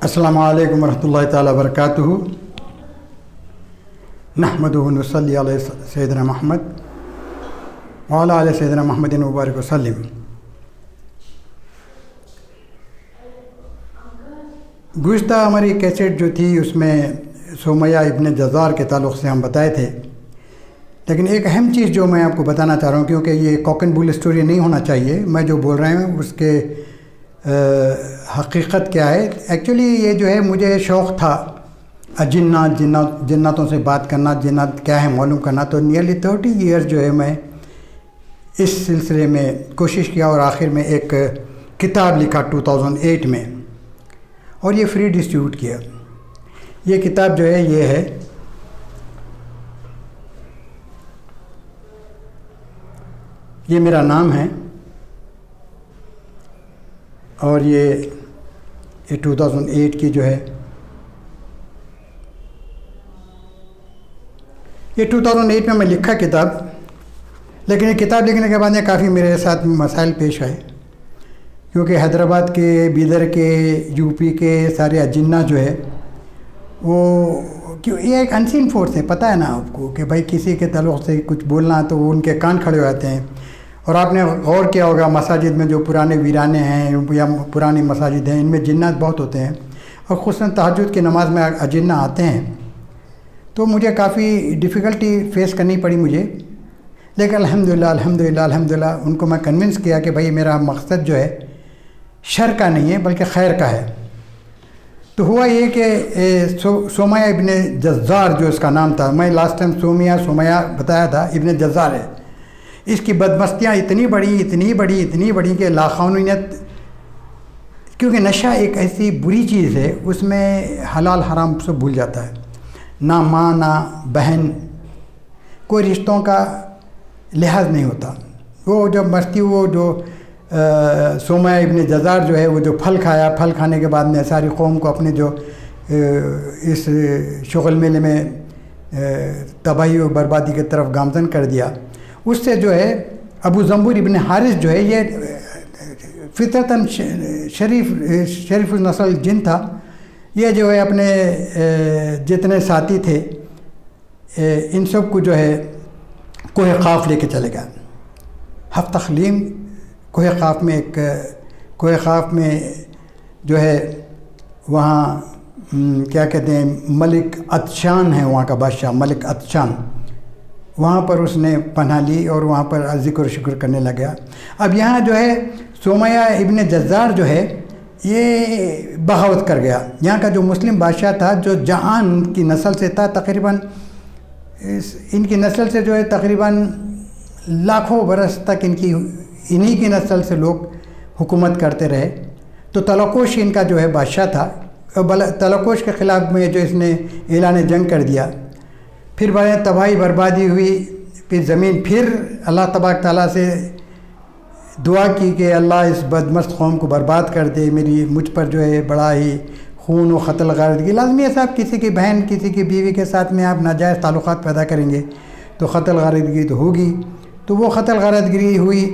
السلام علیکم ورحمۃ اللہ تعالیٰ وبرکاتہ. نحمدہ و نصلی علی سیدنا محمد وعلی آل سیدنا محمد مبارک وسلم. گزشتہ ہماری کیسٹ جو تھی اس میں سمیہ ابن جزار کے تعلق سے ہم بتائے تھے، لیکن ایک اہم چیز جو میں آپ کو بتانا چاہ رہا ہوں، کیونکہ یہ کوک اینڈ بل اسٹوری نہیں ہونا چاہیے، میں جو بول رہے ہوں اس کے حقیقت کیا ہے. ایکچولی یہ جو ہے مجھے شوق تھا جناتوں سے بات کرنا، جنات کیا ہے معلوم کرنا. تو نیئرلی 30 ایئرز جو ہے میں اس سلسلے میں کوشش کیا اور آخر میں ایک کتاب لکھا 2008 میں، اور یہ فری ڈسٹریبیوٹ کیا. یہ کتاب جو ہے یہ ہے، یہ میرا نام ہے، اور یہ 2008 کی جو ہے، یہ 2008 میں لکھا کتاب. لیکن یہ کتاب لکھنے کے بعد کافی میرے ساتھ مسائل پیش آئے، کیونکہ حیدرآباد کے، بیدر کے، یو پی کے سارے اجنہ جو ہے وہ یہ ایک انسین فورس ہے. پتہ ہے نا آپ کو کہ بھائی کسی کے تعلق سے کچھ بولنا تو وہ ان کے کان کھڑے ہو جاتے ہیں. اور آپ نے غور کیا ہوگا مساجد میں جو پرانے ویرانے ہیں یا پرانی مساجد ہیں، ان میں جنات بہت ہوتے ہیں، اور خصوصاً تہجد کی نماز میں اجنہ آتے ہیں. تو مجھے کافی ڈیفیکلٹی فیس کرنی پڑی مجھے، لیکن الحمدللہ ان کو میں کنونس کیا کہ بھائی میرا مقصد جو ہے شر کا نہیں ہے بلکہ خیر کا ہے. تو ہوا یہ کہ سمیہ ابن جزار جو اس کا نام تھا، میں لاسٹ ٹائم سمیہ بتایا تھا، ابن جزار ہے. اس کی بدمستیاں اتنی بڑی کہ لاقانونیت، کیونکہ نشہ ایک ایسی بری چیز ہے، اس میں حلال حرام سب بھول جاتا ہے. نہ ماں نہ بہن، کوئی رشتوں کا لحاظ نہیں ہوتا. وہ جب مستی، وہ جو سمیہ ابن جزار جو ہے وہ جو پھل کھایا، پھل کھانے کے بعد میں ساری قوم کو اپنے جو اس شغل میلے میں تباہی و بربادی کی طرف گامزن کر دیا. اس سے جو ہے ابو زنبور ابن حارث جو ہے یہ فطرتاً شریف النسل جن تھا. یہ جو ہے اپنے جتنے ساتھی تھے ان سب کو جو ہے کوہ قاف لے کے چلے گیا. ہفت تخلیم کوہ قاف میں جو ہے وہاں کیا کہتے ہیں، ملک عطشان ہے وہاں کا بادشاہ، ملک عطشان. وہاں پر اس نے پناہ لی اور وہاں پر ذکر و شکر کرنے لگا. اب یہاں جو ہے سمیہ ابن جزار جو ہے یہ بغاوت کر گیا. یہاں کا جو مسلم بادشاہ تھا، جو جہان کی نسل سے تھا، تقریباً ان کی نسل سے جو ہے تقریباً لاکھوں برس تک انہی کی نسل سے لوگ حکومت کرتے رہے. تو تلکوش ان کا جو ہے بادشاہ تھا. تلکوش کے خلاف میں جو اس نے اعلان جنگ کر دیا. پھر بڑے تباہی بربادی ہوئی. پھر زمین، پھر اللہ تبارک تعالیٰ سے دعا کی کہ اللہ اس بدمست قوم کو برباد کر دے. مجھ پر جو ہے بڑا ہی خون و قتل غارتگی لازمی ہے صاحب. کسی کی بہن، کسی کی بیوی کے ساتھ میں آپ ناجائز تعلقات پیدا کریں گے تو قتل غارتگی تو ہوگی. تو وہ قتل غارتگری ہوئی،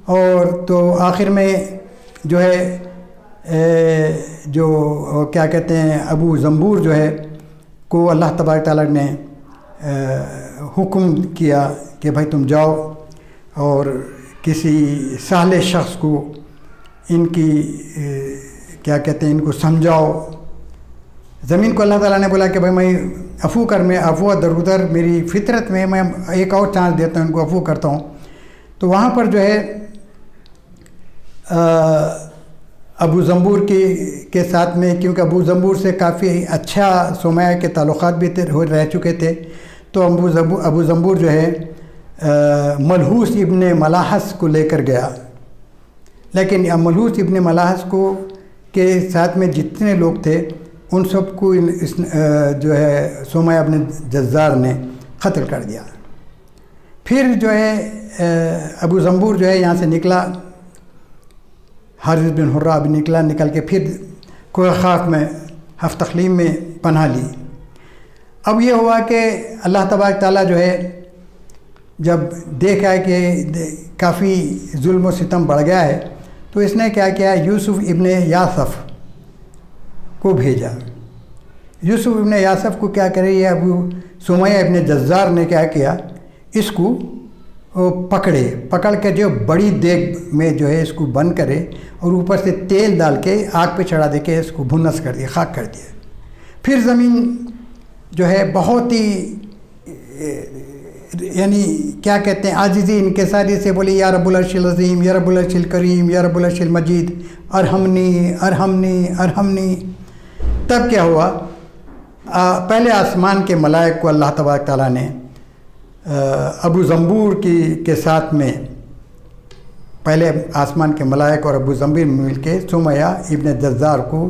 اور تو آخر میں جو ہے جو کیا کہتے ہیں ابو زنبور جو ہے کو اللہ تبارک تعالیٰ نے حکم کیا کہ بھائی تم جاؤ اور کسی صالح شخص کو ان کی کیا کہتے ہیں ان کو سمجھاؤ. زمین کو اللہ تعالیٰ نے بولا کہ بھائی میں عفو کر، میں عفو درگزر میری فطرت میں ایک اور چانس دیتا ہوں، ان کو عفو کرتا ہوں. تو وہاں پر جو ہے ابو زنبور کے ساتھ میں، کیونکہ ابو زنبور سے کافی اچھا سمیہ کے تعلقات بھی رہ چکے تھے، تو ابو زنبور جو ہے ملحوس ابن ملاحس کو لے کر گیا. لیکن ملحوس ابن ملاحس کو کے ساتھ میں جتنے لوگ تھے ان سب کو جو ہے سمیہ ابن جزار نے قتل کر دیا. پھر جو ہے ابو زنبور جو ہے یہاں سے نکلا، حارث بن حرہ بھی نکل کے پھر کوہ قاف میں ہفت تخلیم میں پناہ لی. اب یہ ہوا کہ اللہ تبارک تعالیٰ جو ہے جب دیکھا کہ کافی ظلم و ستم بڑھ گیا ہے، تو اس نے کیا کیا، یوسف ابن یاسف کو بھیجا۔ یوسف ابن یاسف کو کیا کرے، یہ ابو سمیہ ابن جزار نے کیا کیا، اس کو پکڑ کے جو بڑی دیگ میں جو ہے اس کو بند کرے اور اوپر سے تیل ڈال کے آگ پہ چڑھا دے کے اس کو بھنس کر دیا، خاک کر دیا۔ پھر زمین جو ہے بہت ہی یعنی کیا کہتے ہیں عاجزی انکساری سے بولی یا رب العرش العظیم، یا رب العرش الکریم، یا رب العرش المجید ارحمنی ارحمنی ارحمنی۔ تب کیا ہوا، پہلے آسمان کے ملائک کو اللہ تبارک تعالیٰ نے ابو زنبور کے ساتھ میں، پہلے آسمان کے ملائک اور ابو زنبور مل کے سمیہ ابن جزار کو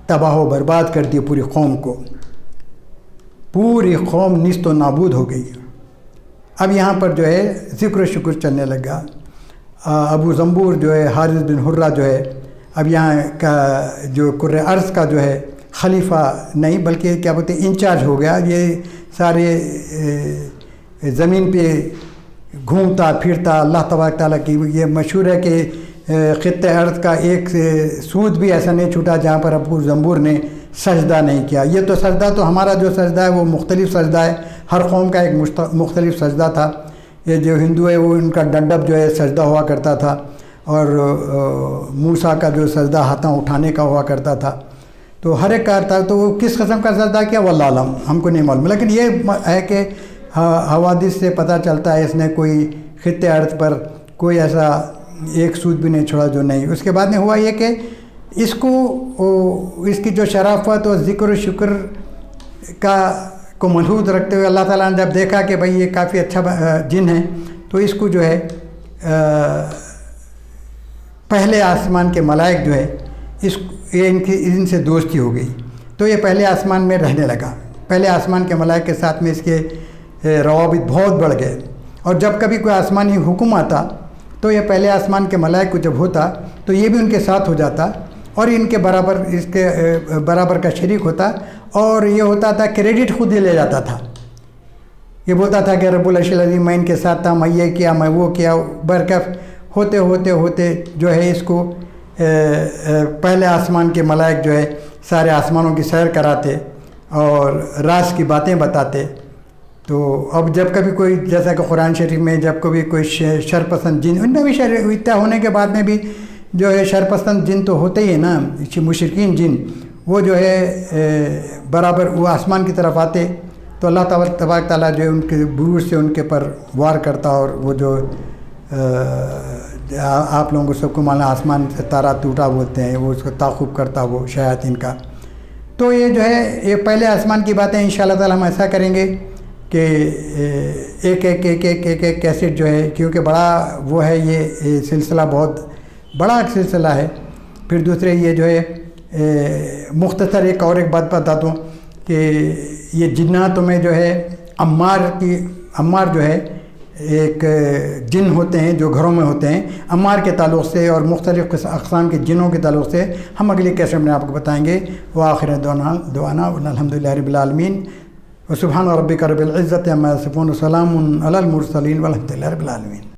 تباہ و برباد کر دی، پوری قوم کو، پوری قوم نیست و نابود ہو گئی۔ اب یہاں پر جو ہے ذکر و شکر چلنے لگا۔ ابو زنبور جو ہے، حارث بن حرہ جو ہے، اب یہاں کا جو کرۂ ارض کا جو ہے خلیفہ نہیں بلکہ کیا بولتے ہیں انچارج ہو گیا، یہ سارے زمین پہ گھومتا پھرتا اللہ تبارک تعالیٰ کی۔ یہ مشہور ہے کہ خطۂ ارض کا ایک سود بھی ایسا نہیں چھوٹا جہاں پر ابو زنبور نے سجدہ نہیں کیا۔ یہ تو سجدہ تو ہمارا جو سجدہ ہے وہ مختلف سجدہ ہے، ہر قوم کا ایک مختلف سجدہ تھا۔ یہ جو ہندو ہے وہ ان کا ڈنڈب جو ہے سجدہ ہوا کرتا تھا، اور موسیٰ کا جو سجدہ ہاتھوں اٹھانے کا ہوا کرتا تھا، تو ہر ایک کا تھا۔ تو وہ کس قسم کا سجدہ کیا واللہ عالم، ہم کو نہیں معلوم، لیکن یہ ہے کہ حوادث سے پتہ چلتا ہے اس نے کوئی خطۂ ارض پر کوئی ایسا ایک سود بھی نہیں چھوڑا جو نہیں۔ اس کے بعد میں ہوا یہ کہ اس کی جو شرافت اور ذکر و شکر کو ملحوظ رکھتے ہوئے اللہ تعالیٰ نے جب دیکھا کہ بھئی یہ کافی اچھا جن ہے، تو اس کو جو ہے پہلے آسمان کے ملائک جو ہے ان سے دوستی ہو گئی، تو یہ پہلے آسمان میں رہنے لگا۔ پہلے آسمان کے ملائک کے ساتھ میں اس کے روابط بہت بڑھ گئے، اور جب کبھی کوئی آسمانی حکم آتا تو یہ پہلے آسمان کے ملائک کو جب ہوتا تو یہ بھی ان کے ساتھ ہو جاتا، اور ان کے برابر کا شریک ہوتا، اور یہ ہوتا تھا کریڈٹ خود ہی لے جاتا تھا۔ یہ بولتا تھا کہ رب العرش العظیم میں ان کے ساتھ تھا، میں یہ کیا، میں وہ کیا، برکف ہوتے ہوتے ہوتے جو ہے اس کو پہلے آسمان کے ملائک جو ہے سارے آسمانوں کی سیر کراتے اور راز کی باتیں بتاتے۔ تو اب جب کبھی کوئی، جیسا کہ قرآن شریف میں جب کبھی کوئی شرپسند جن، ان میں بھی اتنا ہونے کے بعد میں بھی جو ہے شرپسند جن تو ہوتے ہی ہیں نا، مشرکین جن، وہ جو ہے برابر وہ آسمان کی طرف آتے تو اللہ تبارک تعالیٰ جو ہے ان کے بروج سے ان کے پر وار کرتا، اور وہ جو آپ لوگوں کو سب کو مانا آسمان سے تارا ٹوٹا بولتے ہیں، وہ اس کو تعاقب کرتا وہ شیاطین کا۔ تو یہ جو ہے یہ پہلے آسمان کی باتیں انشاءاللہ تعالیٰ ہم ایسا کریں گے کہ ایک کیسٹ جو ہے، کیونکہ بڑا وہ ہے یہ سلسلہ بہت بڑا سلسلہ ہے۔ پھر دوسرے یہ جو ہے مختصر ایک بات بتاتا ہوں کہ یہ جناتوں میں جو ہے عمار جو ہے ایک جن ہوتے ہیں جو گھروں میں ہوتے ہیں، عمار کے تعلق سے اور مختلف اقسام کے جنوں کے تعلق سے ہم اگلی کیسٹ میں آپ کو بتائیں گے۔ وآخر دعوانا الحمدللہ رب العالمین، وسبحان ربک رب العزت عما یصفون، وسلام علی المرسلین والحمدللہ رب العالمین۔